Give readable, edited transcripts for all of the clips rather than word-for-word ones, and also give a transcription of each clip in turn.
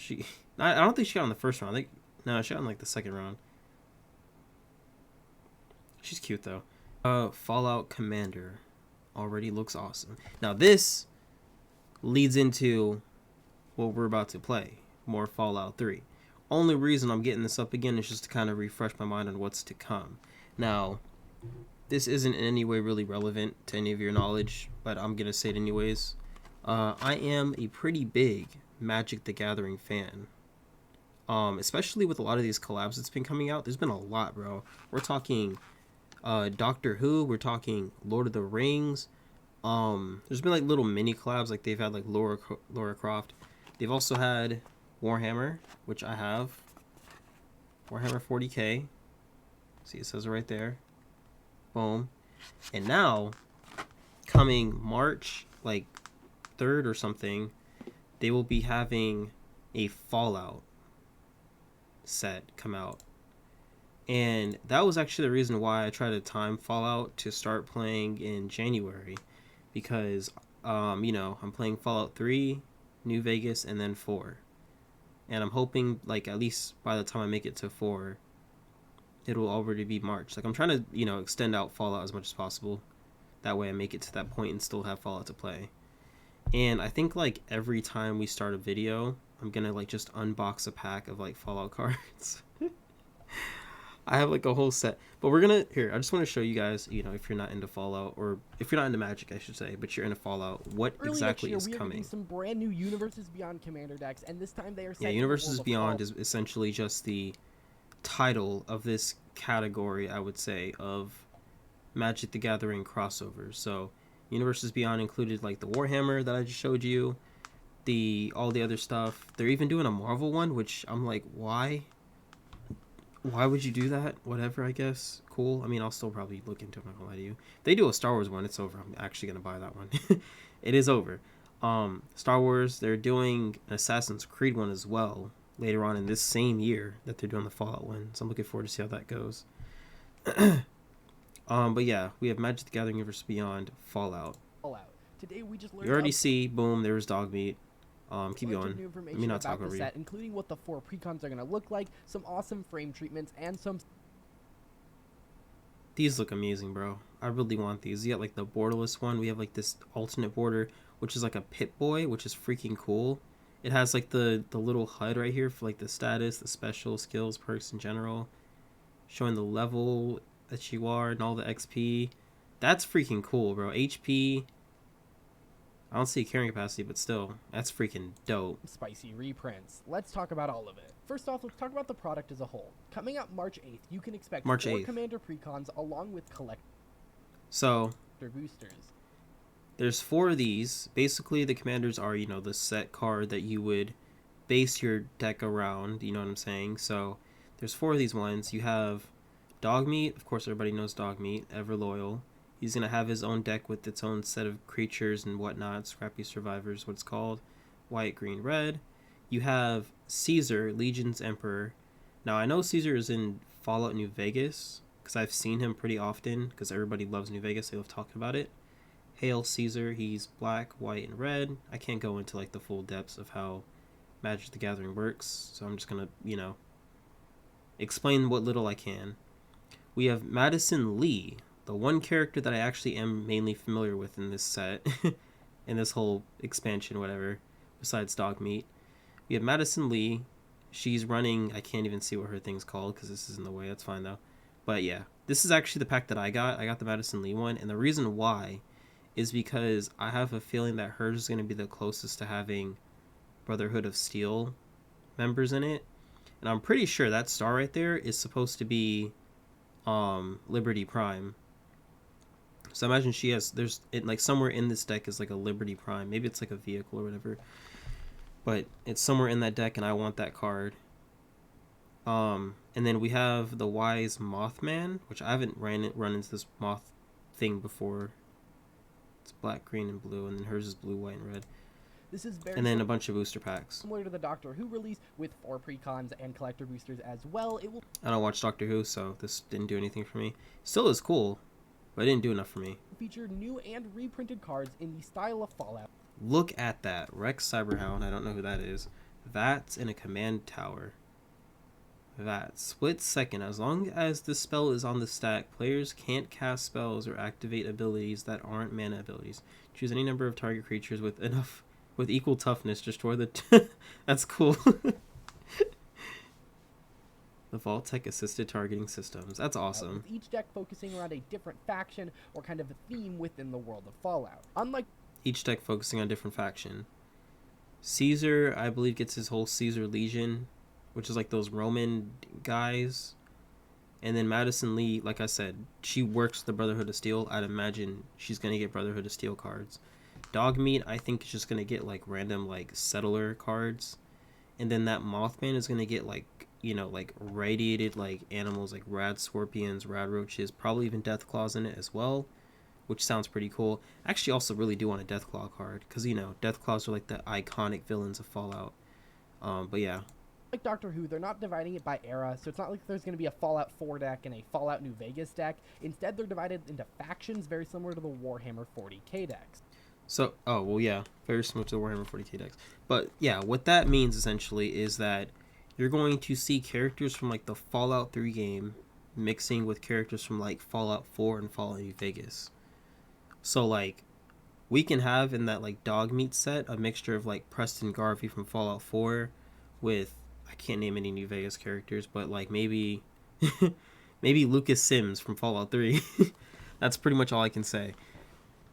She, I don't think she got on the first round. I think no, she got on like the second round. She's cute though. Fallout Commander already looks awesome. Now this leads into what we're about to play, more Fallout 3. Only reason I'm getting this up again is just to kind of refresh my mind on what's to come. Now, this isn't in any way really relevant to any of your knowledge, but I'm gonna say it anyways. I am a pretty big Magic the Gathering fan. Especially with a lot of these collabs that's been coming out. There's been a lot, bro. We're talking Doctor Who, we're talking Lord of the Rings. There's been like little mini collabs, like they've had like Laura Croft. They've also had Warhammer, which I have. Warhammer 40k. See, it says it right there. Boom. And now, coming March, like 3rd or something, they will be having a Fallout set come out. And that was actually the reason why I tried to time Fallout to start playing in January. Because, you know, I'm playing Fallout 3, New Vegas, and then 4. And I'm hoping, like, at least by the time I make it to 4, it'll already be March. Like, I'm trying to, you know, extend out Fallout as much as possible. That way I make it to that point and still have Fallout to play. And I think, like, every time we start a video, I'm gonna, like, just unbox a pack of, like, Fallout cards. I have, like, a whole set. But we're gonna... Here, I just want to show you guys, you know, if you're not into Fallout, or if you're not into Magic, I should say, but you're into Fallout, what exactly is coming. We are some brand new Universes Beyond Commander decks, and this time they are... Yeah, Universes Beyond is essentially just the title of this category, I would say, of Magic the Gathering crossovers. So, Universes Beyond included, like, the Warhammer that I just showed you, all the other stuff. They're even doing a Marvel one, which I'm like, why? Why would you do that? Whatever, I guess. Cool. I mean, I'll still probably look into it, I'm not gonna lie to you. If they do a Star Wars one, it's over. I'm actually gonna buy that one. It is over. Star Wars, they're doing an Assassin's Creed one as well later on in this same year that they're doing the Fallout one. So I'm looking forward to see how that goes. But yeah, we have Magic the Gathering Universe Beyond Fallout. Today we just learned You already see, boom, there's dog meat. Keep going. New information Let me not talk over set, you. including what the 4 precons are going to look like, some awesome frame treatments, and some... These look amazing, bro. I really want these. You got like the borderless one. We have like this alternate border, which is like a Pip-Boy, which is freaking cool. It has like the little HUD right here for like the status, the special skills, perks in general, showing the level that you are and all the XP. That's freaking cool, bro. HP... I don't see carrying capacity, but still, that's freaking dope. Spicy reprints. Let's talk about all of it. First off, let's talk about the product as a whole. Coming out March 8th, you can expect March 4 8th. Commander precons along with collector boosters. There's 4 of these. Basically, the commanders are, you know, the set card that you would base your deck around, you know what I'm saying? So, there's 4 of these ones. You have Dogmeat. Of course, everybody knows Dogmeat. Ever Loyal. He's going to have his own deck with its own set of creatures and whatnot. Scrappy Survivors, what it's called. White, green, red. You have Caesar, Legion's Emperor. Now, I know Caesar is in Fallout New Vegas, because I've seen him pretty often, because everybody loves New Vegas. They love talking about it. Hail Caesar. He's black, white, and red. I can't go into, like, the full depths of how Magic the Gathering works, so I'm just going to, you know, explain what little I can. We have Madison Lee, the one character that I actually am mainly familiar with in this set, in this whole expansion, whatever, besides Dogmeat. We have Madison Lee. She's running, I can't even see what her thing's called because this is in the way, that's fine though. But yeah, this is actually the pack that I got. I got the Madison Lee one, and the reason why is because I have a feeling that hers is going to be the closest to having Brotherhood of Steel members in it. And I'm pretty sure that star right there is supposed to be Liberty Prime. So imagine she has, there's it like somewhere in this deck is like a Liberty Prime. Maybe it's like a vehicle or whatever. But it's somewhere in that deck and I want that card. And then we have the Wise Mothman, which I haven't run into this moth thing before. It's black, green, and blue, and then hers is blue, white, and red. This is very and then a bunch of booster packs. Similar to the Doctor Who release with 4 precons and collector boosters as well. It will I don't watch Doctor Who, so this didn't do anything for me. Still is cool, but it didn't do enough for me. Feature new and reprinted cards in the style of Fallout. Look at that. Rex Cyberhound. I don't know who that is. That's in a command tower. That split second. As long as the spell is on the stack, players can't cast spells or activate abilities that aren't mana abilities. Choose any number of target creatures with equal toughness. Destroy the. That's cool. The Vault-Tec assisted targeting systems. That's awesome. With each deck focusing around a different faction or kind of a theme within the world of Fallout. Unlike each deck focusing on a different faction. Caesar, I believe, gets his whole Caesar Legion, which is like those Roman guys. And then Madison Lee, like I said, she works the Brotherhood of Steel. I'd imagine she's going to get Brotherhood of Steel cards. Dogmeat, I think, is just going to get like random like settler cards. And then that Mothman is going to get like, you know, like radiated like animals like rad scorpions, rad roaches, probably even Deathclaws in it as well, which sounds pretty cool. I actually also really do want a Deathclaw card because, you know, Deathclaws are like the iconic villains of Fallout. But yeah. Like Doctor Who, they're not dividing it by era, so it's not like there's going to be a Fallout 4 deck and a Fallout New Vegas deck. Instead, they're divided into factions very similar to the Warhammer 40k decks. So, oh, well, yeah, very similar to the Warhammer 40k decks. But yeah, what that means essentially is that you're going to see characters from like the Fallout 3 game mixing with characters from like Fallout 4 and Fallout New Vegas. So like we can have in that like Dogmeat set a mixture of like Preston Garvey from Fallout 4 with, I can't name any New Vegas characters, but like maybe maybe Lucas Sims from Fallout 3. That's pretty much all I can say.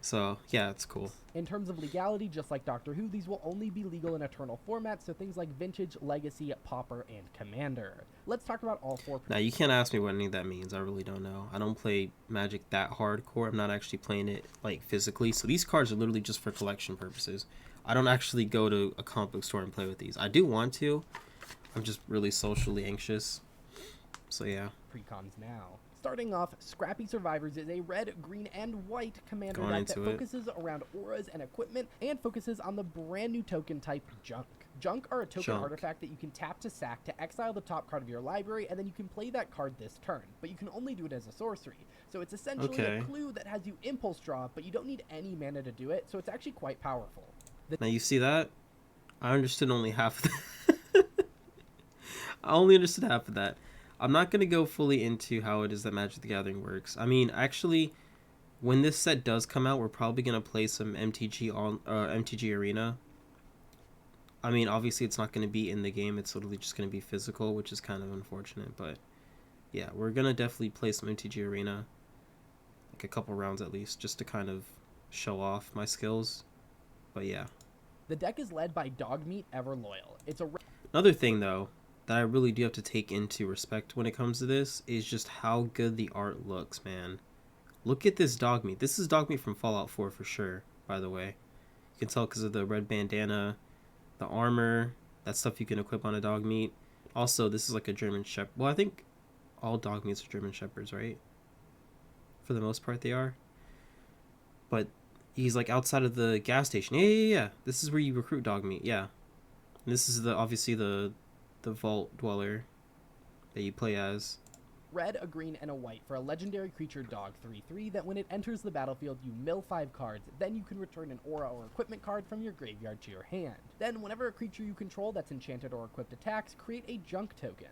So, yeah, it's cool. In terms of legality, just like Doctor Who, these will only be legal in Eternal formats, so things like Vintage, Legacy, Pauper, and Commander. Let's talk about all four. Now, you can't ask me what any of that means. I really don't know. I don't play Magic that hardcore. I'm not actually playing it, like, physically. So these cards are literally just for collection purposes. I don't actually go to a comic book store and play with these. I do want to. I'm just really socially anxious. So, yeah. Precons now. Starting off, Scrappy Survivors is a red, green, and white commander deck that focuses around auras and equipment and focuses on the brand new token type Junk. Junk are a token artifact that you can tap to sack to exile the top card of your library, and then you can play that card this turn, but you can only do it as a sorcery. So it's essentially a clue that has you impulse draw, but you don't need any mana to do it, so it's actually quite powerful. Now you see that? I understood only half of that. I only understood half of that. I'm not going to go fully into how it is that Magic the Gathering works. I mean, actually, when this set does come out, we're probably going to play some MTG Arena. I mean, obviously, it's not going to be in the game. It's literally just going to be physical, which is kind of unfortunate. But, yeah, we're going to definitely play some MTG Arena. Like a couple rounds at least, just to kind of show off my skills. But, yeah. The deck is led by Dogmeat Everloyal. It's a... Another thing, though, that I really do have to take into respect when it comes to this is just how good the art looks, man. Look at this Dogmeat. This is Dogmeat from Fallout 4 for sure, by the way. You can tell because of the red bandana, the armor, that stuff you can equip on a Dogmeat. Also, this is like a German Shepherd. Well, I think all Dogmeats are German Shepherds, right? For the most part, they are. But he's like outside of the gas station. Yeah. This is where you recruit Dogmeat, yeah. And this is obviously the Vault Dweller that you play as. Red, a green, and a white for a legendary creature dog 3/3 that when it enters the battlefield you mill 5 cards, then you can return an aura or equipment card from your graveyard to your hand. Then whenever a creature you control that's enchanted or equipped attacks, create a Junk token.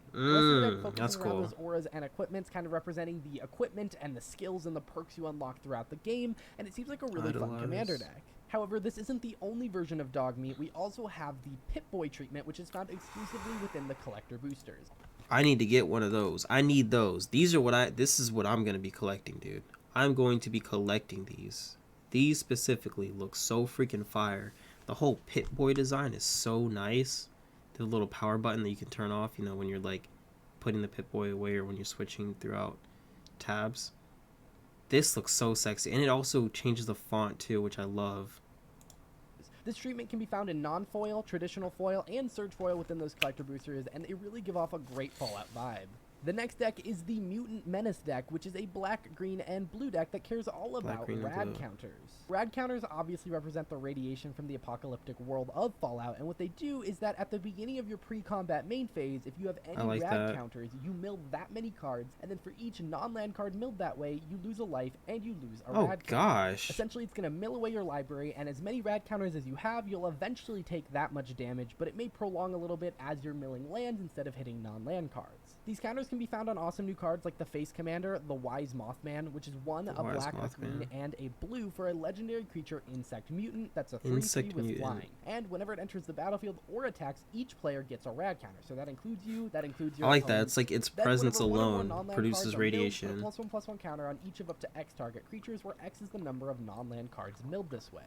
That's cool. Those auras and equipments kind of representing the equipment and the skills and the perks you unlock throughout the game, and it seems like a really fun commander deck. However, this isn't the only version of Dogmeat. We also have the Pip-Boy treatment, which is found exclusively within the collector boosters. I need to get one of those. I need those. This is what I'm going to be collecting, dude. I'm going to be collecting these. These specifically look so freaking fire. The whole Pip-Boy design is so nice. The little power button that you can turn off, you know, when you're like putting the Pip-Boy away or when you're switching throughout tabs. This looks so sexy. And it also changes the font too, which I love. This treatment can be found in non-foil, traditional foil, and surge foil within those collector boosters, and they really give off a great Fallout vibe. The next deck is the Mutant Menace deck, which is a black, green, and blue deck that cares all about rad counters. Rad counters obviously represent the radiation from the apocalyptic world of Fallout, and what they do is that at the beginning of your pre-combat main phase, if you have any rad counters, you mill that many cards, and then for each non-land card milled that way, you lose a life and you lose a rad counter. Essentially, it's going to mill away your library, and as many rad counters as you have, you'll eventually take that much damage, but it may prolong a little bit as you're milling lands instead of hitting non-land cards. These counters can be found on awesome new cards like the Face Commander, the Wise Mothman, which is a black, a green, and a blue for a legendary creature Insect Mutant that's a 3/3 with flying. And whenever it enters the battlefield or attacks, each player gets a rad counter. So that includes you, that includes your I like that. It's like its presence alone produces radiation. Milled, +1/+1 counter on each of up to X target creatures, where X is the number of non-land cards milled this way.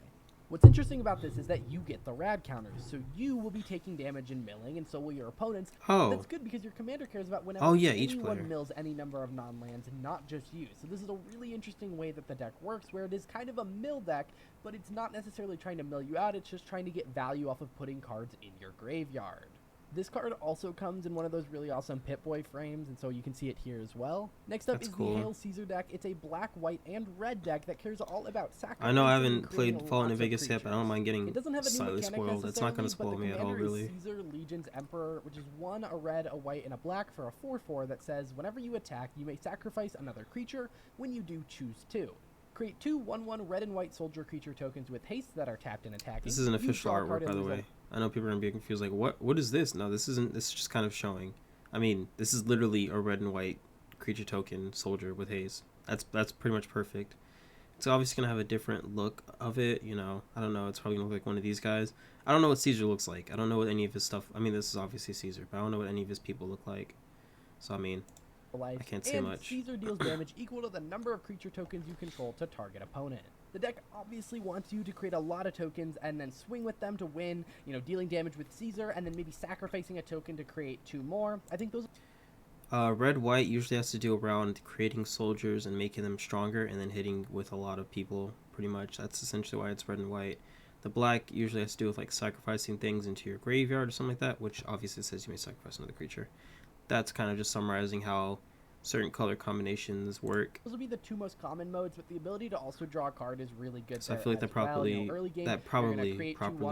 What's interesting about this is that you get the rad counters, so you will be taking damage and milling, and so will your opponents. That's good because your commander cares about whenever anyone mills any number of non-lands, not just you. So this is a really interesting way that the deck works, where it is kind of a mill deck, but it's not necessarily trying to mill you out, it's just trying to get value off of putting cards in your graveyard. This card also comes in one of those really awesome Pip-Boy frames, and so you can see it here as well. Next up is the Hail Caesar deck. It's a black, white, and red deck that cares all about sacrifice. I know I haven't played Fallout New Vegas yet, but I don't mind getting slightly spoiled. It's not going to spoil me at all, really. Caesar Legion's Emperor, which is a red, a white, and a black for a 4/4 that says, whenever you attack, you may sacrifice another creature. When you do, choose 2. Create 2 1/1 red and white soldier creature tokens with haste that are tapped and attacking. This is an official artwork, by the way. I know people are gonna be confused, like, what is this? No, this isn't. This is just kind of showing. I mean, this is literally a red and white creature token soldier with haste. That's pretty much perfect. It's obviously gonna have a different look of it, you know. I don't know. It's probably gonna look like one of these guys. I don't know what Caesar looks like. I don't know what any of his stuff. I mean, this is obviously Caesar, but I don't know what any of his people look like. So I mean, I can't say much. Caesar deals damage equal to the number of creature tokens you control to target opponent. The deck obviously wants you to create a lot of tokens and then swing with them to win, you know, dealing damage with Caesar and then maybe sacrificing a token to create 2 more. I think those... Red-white usually has to do around creating soldiers and making them stronger and then hitting with a lot of people, pretty much. That's essentially why it's red and white. The black usually has to do with, like, sacrificing things into your graveyard or something like that, which obviously says you may sacrifice another creature. That's kind of just summarizing how certain color combinations work. Those will be the 2 most common modes, but the ability to also draw a card is really good. So I feel like that probably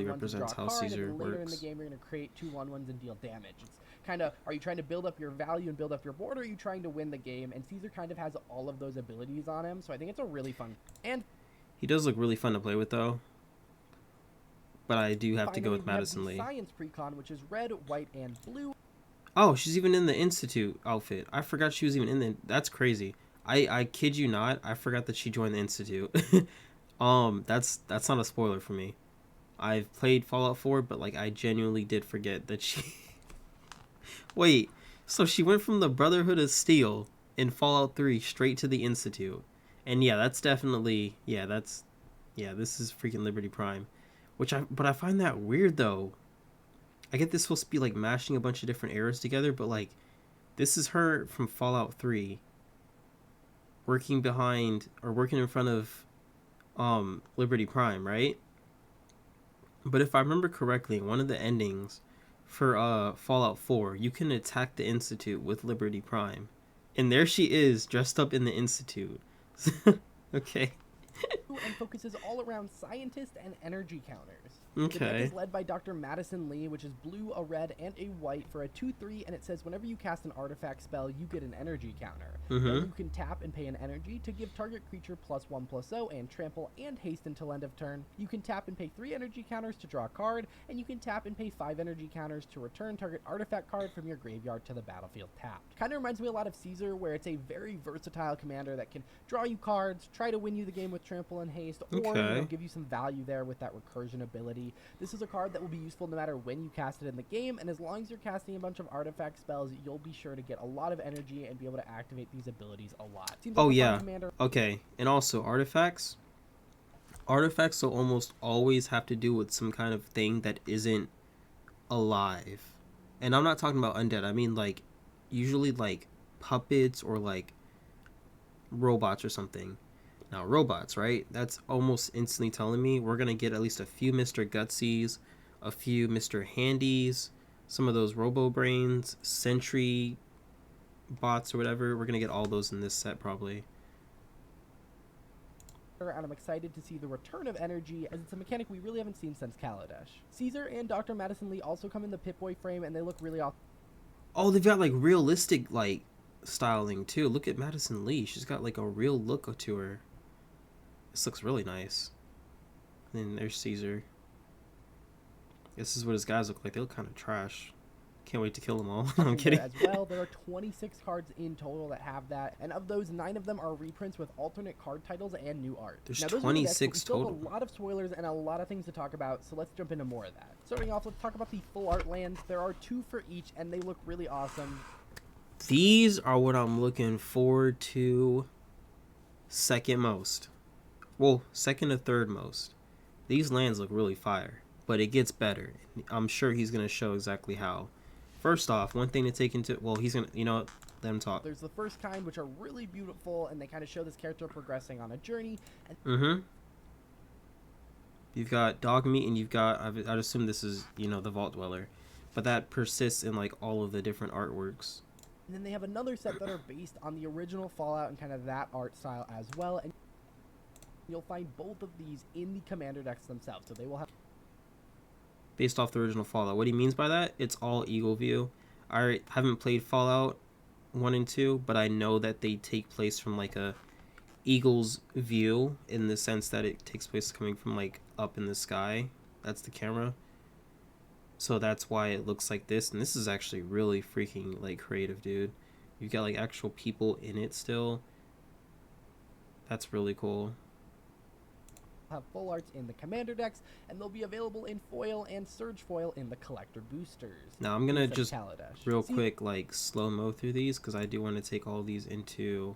represents how Caesar works. Later in the game, you're going to create 2 1/1s and deal damage. It's kind of, are you trying to build up your value and build up your board, or are you trying to win the game? And Caesar kind of has all of those abilities on him, so I think it's a really fun. And he does look really fun to play with, though. But I do have to go with Madison Lee. Science Precon, which is red, white, and blue. Oh, she's even in the Institute outfit. I forgot she was even in the... That's crazy. I kid you not. I forgot that she joined the Institute. That's not a spoiler for me. I've played Fallout 4, but, like, I genuinely did forget that she... Wait, so she went from the Brotherhood of Steel in Fallout 3 straight to the Institute. And yeah, that's definitely... Yeah, this is freaking Liberty Prime. But I find that weird, though. I get this supposed to be like mashing a bunch of different eras together, but like this is her from Fallout 3 working in front of Liberty Prime, right? But if I remember correctly, in one of the endings for Fallout 4, you can attack the Institute with Liberty Prime. And there she is dressed up in the Institute. Okay. And focuses all around scientist and energy counters. Okay. The deck is led by Dr. Madison Lee, which is blue, a red, and a white for a 2/3, and it says whenever you cast an artifact spell, you get an energy counter. Then you can tap and pay an energy to give target creature +1/+0 and trample and haste until end of turn. You can tap and pay 3 energy counters to draw a card, and you can tap and pay 5 energy counters to return target artifact card from your graveyard to the battlefield tapped. Kind of reminds me a lot of Caesar, where it's a very versatile commander that can draw you cards, try to win you the game with trample and haste, or give you some value there with that recursion ability. This is a card that will be useful no matter when you cast it in the game, and as long as you're casting a bunch of artifact spells, you'll be sure to get a lot of energy and be able to activate these abilities a lot. Seems like Okay, and also artifacts will almost always have to do with some kind of thing that isn't alive. And I'm not talking about undead. I mean, like, usually like puppets or like robots or something. Now, robots, right? That's almost instantly telling me we're going to get at least a few Mr. Gutsies, a few Mr. Handies, some of those Robo Brains, Sentry bots or whatever. We're gonna get all those in this set probably. And I'm excited to see the return of energy, as it's a mechanic we really haven't seen since Kaladesh. Caesar and Dr. Madison Lee also come in the Pip-Boy frame, and they look really awesome. Oh, they've got like realistic like styling too. Look at Madison Lee. She's got like a real look to her. This looks really nice. And then there's Caesar. This is what his guys look like. They look kind of trash. Can't wait to kill them all. I'm kidding. As well, there are 26 cards in total that have that, and of those, 9 of them are reprints with alternate card titles and new art. There's now, those 26 total. total. A lot of spoilers and a lot of things to talk about, so let's jump into more of that. Starting off, let's talk about the full art lands. There are 2 for each, and they look really awesome. These are what I'm looking forward to second most. Well, second or third most. These lands look really fire, but it gets better. I'm sure he's going to show exactly how. First off, one thing to take into... Well, he's going to... You know what? Let him talk. There's the first kind, which are really beautiful, and they kind of show this character progressing on a journey. You've got dog meat, and you've got... I'd assume this is, you know, the Vault Dweller. But that persists in, like, all of the different artworks. And then they have another set that are based on the original Fallout and kind of that art style as well. And you'll find both of these in the commander decks themselves, so they will have... Based off the original Fallout. What he means by that, it's all Eagle View. I haven't played Fallout 1 and 2, but I know that they take place from like a eagle's view, in the sense that it takes place coming from like up in the sky. That's the camera. So that's why it looks like this, and this is actually really freaking like creative, dude. You've got like actual people in it still. That's really cool. Have full arts in the commander decks, and they'll be available in foil and surge foil in the collector boosters. Now I'm gonna just real quick like slow-mo through these, because I do want to take all these into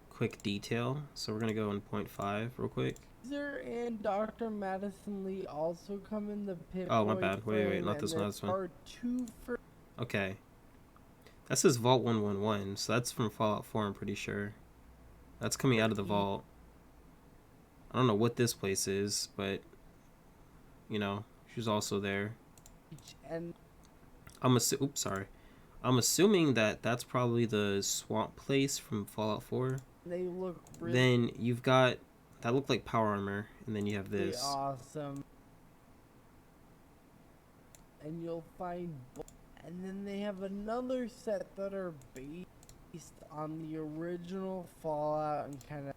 quick detail. So we're gonna go in 0.5 real quick. Caesar and Dr. Madison Lee also come in the Pip-Boy. Oh, my bad. Wait, not this one. This one. Okay, that says Vault 111, so that's from Fallout 4. I'm pretty sure that's coming out of the vault. I don't know what this place is, but, you know, she's also there. And I'm assuming that that's probably the swamp place from Fallout 4. They look really... Then you've got... That looked like power armor, and then you have this. Awesome. And you'll find... And then they have another set that are based on the original Fallout and kind of...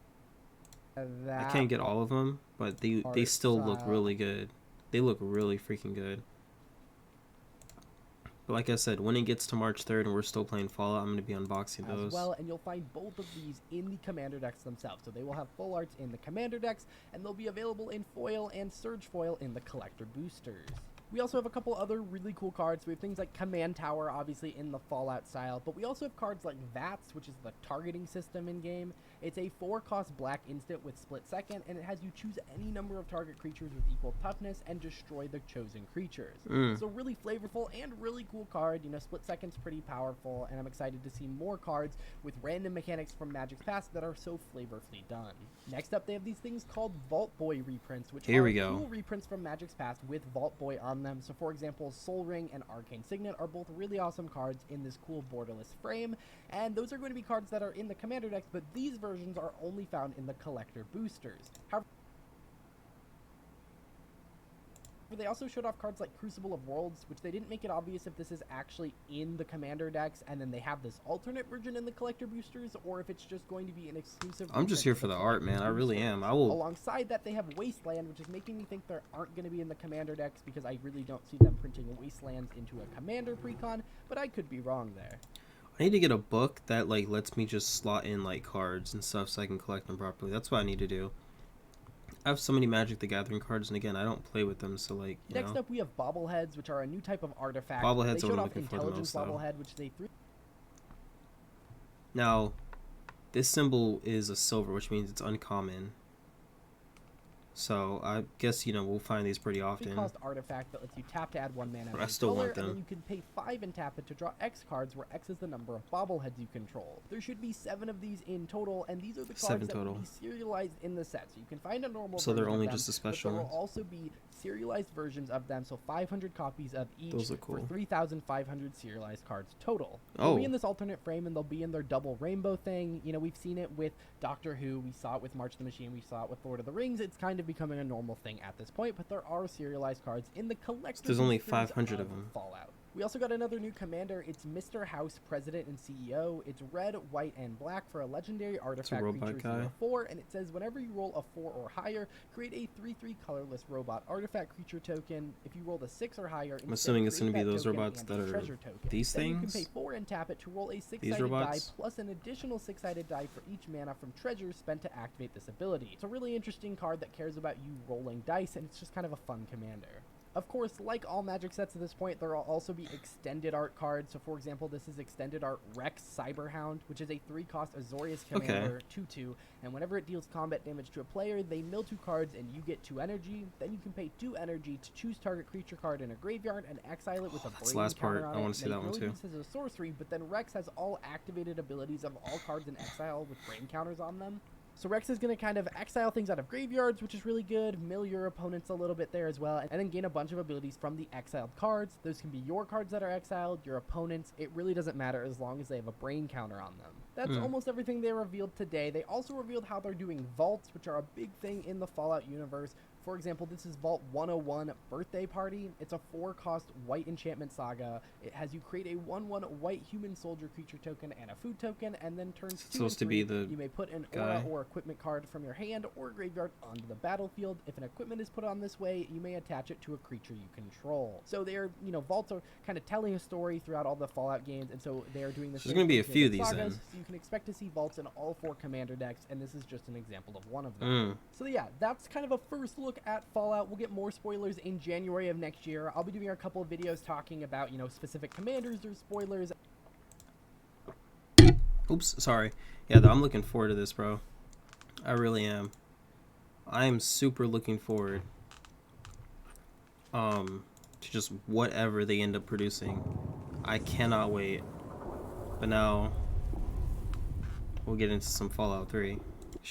I can't get all of them, but they still look really good. They look really freaking good. But like I said, when it gets to March 3rd and we're still playing Fallout, I'm going to be unboxing those. As well, and you'll find both of these in the commander decks themselves. So they will have full arts in the commander decks, and they'll be available in foil and surge foil in the collector boosters. We also have a couple other really cool cards. We have things like Command Tower, obviously in the Fallout style, but we also have cards like VATS, which is the targeting system in-game. It's a 4-cost black instant with split second, and it has you choose any number of target creatures with equal toughness and destroy the chosen creatures. So really flavorful and really cool card. You know, split second's pretty powerful, and I'm excited to see more cards with random mechanics from Magic's past that are so flavorfully done. Next up, they have these things called Vault Boy reprints, which are cool reprints from Magic's past with Vault Boy on them. So for example, Soul Ring and Arcane Signet are both really awesome cards in this cool borderless frame, and those are going to be cards that are in the commander decks, but these versions are only found in the collector boosters. However, they also showed off cards like Crucible of Worlds, which they didn't make it obvious if this is actually in the commander decks, and then they have this alternate version in the collector boosters, or if it's just going to be an exclusive. I'm just here for the art, man. I really am. I will. Alongside that, they have Wasteland, which is making me think there aren't going to be in the commander decks, because I really don't see them printing Wastelands into a commander precon, but I could be wrong there. I need to get a book that like lets me just slot in like cards and stuff so I can collect them properly. That's what I need to do. I have so many Magic the Gathering cards, and again, I don't play with them, so like, Next up, we have Bobbleheads, which are a new type of artifact. Bobbleheads they showed are off Intelligence Bobblehead, which they threw. Now, this symbol is a silver, which means it's uncommon. So I guess, you know, we'll find these pretty often. Cost artifact that lets you tap to add 1 mana. But I still want them. And then you can pay 5 and tap it to draw X cards, where X is the number of bobbleheads you control. There should be 7 of these in total, and these are the cards that will be serialized in the set. So you can find a normal. So they're only just a special. But there will also be serialized versions of them, so 500 copies of each. Those are cool. For 3,500 serialized cards total. Oh. They'll be in this alternate frame, and they'll be in their double rainbow thing. You know, we've seen it with Doctor Who, we saw it with March the Machine, we saw it with Lord of the Rings. It's kind of becoming a normal thing at this point, but there are serialized cards in the collector's. There's only 500 of them. Fallout. We also got another new commander. It's Mr. House, President and CEO. It's red, white, and black for a legendary artifact creature 0/4, and it says whenever you roll a 4 or higher, create a 3/3 colorless robot artifact creature token. If you rolled a 6 or higher, I'm assuming it's going to be those robots that are these things. Then you can pay 4 and tap it to roll a 6-sided die plus an additional 6-sided die for each mana from treasures spent to activate this ability. It's a really interesting card that cares about you rolling dice, and it's just kind of a fun commander. Of course, like all Magic sets at this point, there will also be extended art cards. So, for example, this is extended art Rex Cyberhound, which is a 3-cost Azorius commander, 2/2. And whenever it deals combat damage to a player, they mill 2 cards and you get 2 energy. Then you can pay 2 energy to choose target creature card in a graveyard and exile it with a brain last part. counter on I want it. to see that one too. This is a sorcery, but then Rex has all activated abilities of all cards in exile with brain counters on them. So Rex is going to kind of exile things out of graveyards, which is really good, mill your opponents a little bit there as well, and then gain a bunch of abilities from the exiled cards. Those can be your cards that are exiled, your opponents. It really doesn't matter as long as they have a brain counter on them. That's almost everything they revealed today. They also revealed how they're doing vaults, which are a big thing in the Fallout universe. For example, this is Vault 101 Birthday Party. It's a 4-cost white enchantment saga. It has you create a 1/1 white human soldier creature token and a food token, and then turns 2 and 3. You may put an aura or equipment card from your hand or graveyard onto the battlefield. If an equipment is put on this way, you may attach it to a creature you control. So they're, you know, vaults are kind of telling a story throughout all the Fallout games, and so they are doing this. There's going to be a few of these then. So you can expect to see vaults in all 4 commander decks, and this is just an example of one of them. So yeah, that's kind of a first look at Fallout. We'll get more spoilers in January of next year. I'll be doing a couple of videos talking about, you know, specific commanders or spoilers. Oops, sorry. Yeah, I'm looking forward to this, bro. I really am. I am super looking forward to just whatever they end up producing. I cannot wait. But now we'll get into some Fallout 3.